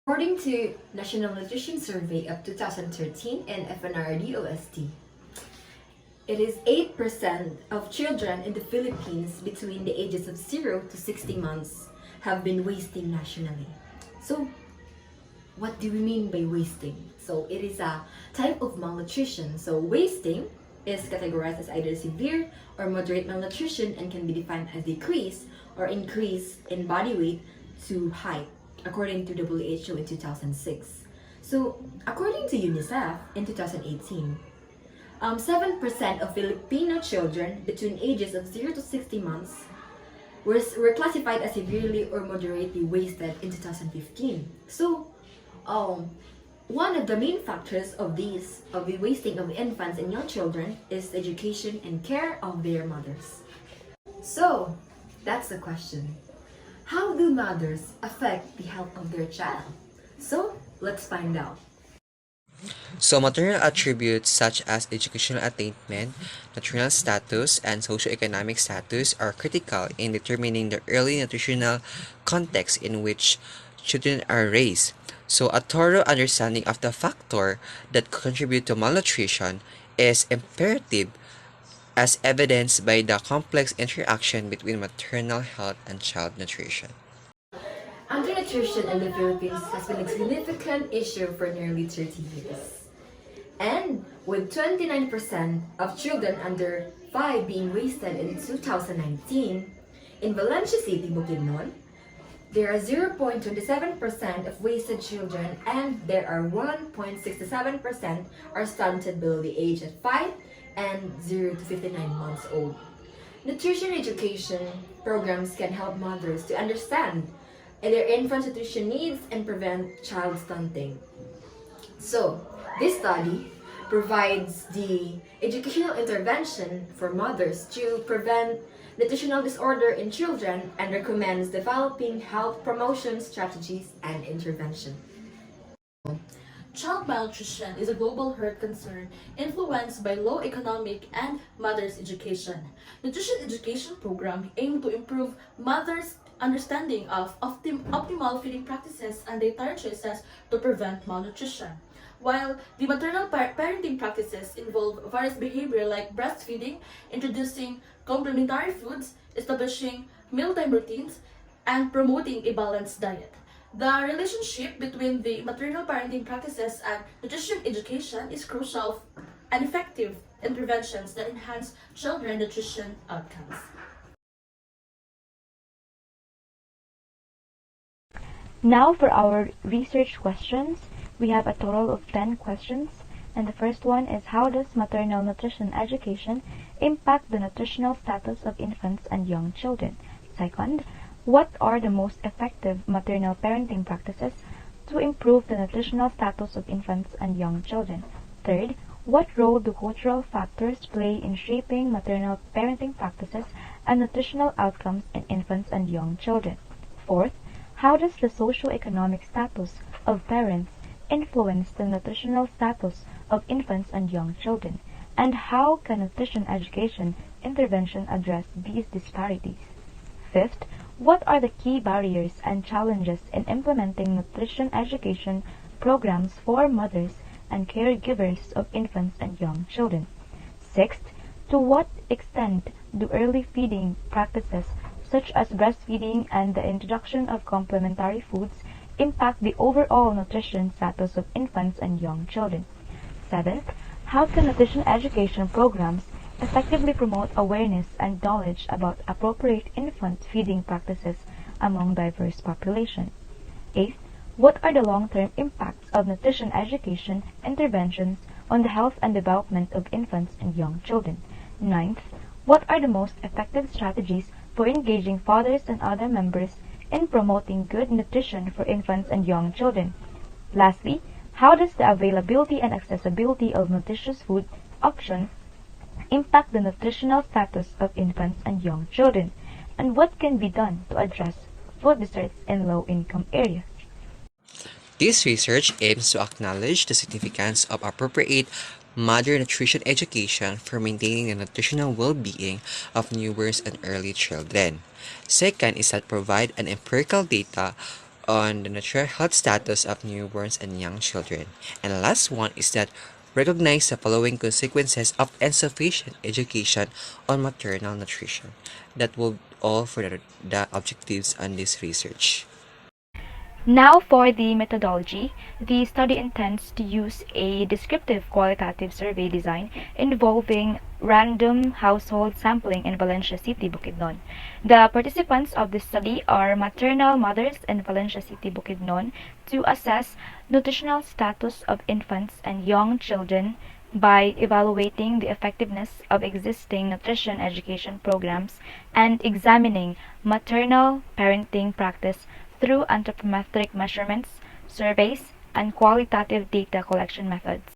According to National Nutrition Survey of 2013 and FNRDOST, it is 8% of children in the Philippines between the ages of 0 to 60 months have been wasting nationally. So, what do we mean by wasting? So, it is a type of malnutrition. So, wasting is categorized as either severe or moderate malnutrition and can be defined as decrease or increase in body weight to height, according to WHO in 2006. So, according to UNICEF in 2018, 7% of Filipino children between ages of 0 to 60 months were classified as severely or moderately wasted in 2015. So, um, one of the main factors of the wasting of infants and young children is education and care of their mothers. So, that's the question. How do mothers affect the health of their child? So, let's find out. So, maternal attributes such as educational attainment, nutritional status, and socioeconomic status are critical in determining the early nutritional context in which children are raised. So, a thorough understanding of the factor that contribute to malnutrition is imperative as evidenced by the complex interaction between maternal health and child nutrition. Undernutrition in the Philippines has been a significant issue for nearly 30 years. And with 29% of children under 5 being wasted in 2019, in Valencia City, Bukidnon, there are 0.27% of wasted children and there are 1.67% are stunted below the age of 5 and 0 to 59 months old. Nutrition education programs can help mothers to understand their infant nutrition needs and prevent child stunting. So, this study provides the educational intervention for mothers to prevent nutritional disorder in children and recommends developing health promotion strategies and intervention. Child malnutrition is a global health concern influenced by low economic and mothers' education. Nutrition education programs aim to improve mothers' understanding of optimal feeding practices and dietary choices to prevent malnutrition. While the maternal parenting practices involve various behavior like breastfeeding, introducing complementary foods, establishing mealtime routines, and promoting a balanced diet. The relationship between the maternal parenting practices and nutrition education is crucial and effective interventions that enhance children nutrition outcomes. Now for our research questions. We have a total of 10 questions. And the first one is, how does maternal nutrition education impact the nutritional status of infants and young children? Second, what are the most effective maternal parenting practices to improve the nutritional status of infants and young children? Third, what role do cultural factors play in shaping maternal parenting practices and nutritional outcomes in infants and young children? Fourth, how does the socioeconomic status of parents influence the nutritional status of infants and young children? And how can nutrition education intervention address these disparities? Fifth, what are the key barriers and challenges in implementing nutrition education programs for mothers and caregivers of infants and young children? Sixth, to what extent do early feeding practices such as breastfeeding and the introduction of complementary foods impact the overall nutrition status of infants and young children? Seventh, how can nutrition education programs effectively promote awareness and knowledge about appropriate infant feeding practices among diverse populations? Eighth, what are the long-term impacts of nutrition education interventions on the health and development of infants and young children? Ninth, what are the most effective strategies for engaging fathers and other members in promoting good nutrition for infants and young children? Lastly, how does the availability and accessibility of nutritious food options impact the nutritional status of infants and young children? And what can be done to address food deserts in low-income areas? This research aims to acknowledge the significance of appropriate mother nutrition education for maintaining the nutritional well-being of newborns and early children. Second is that provide an empirical data on the natural health status of newborns and young children. And the last one is that recognize the following consequences of insufficient education on maternal nutrition. That will all for the objectives on this research. Now for the methodology, the study intends to use a descriptive qualitative survey design involving random household sampling in Valencia City, Bukidnon. The participants of this study are maternal mothers in Valencia City, Bukidnon to assess nutritional status of infants and young children by evaluating the effectiveness of existing nutrition education programs and examining maternal parenting practice through anthropometric measurements, surveys, and qualitative data collection methods.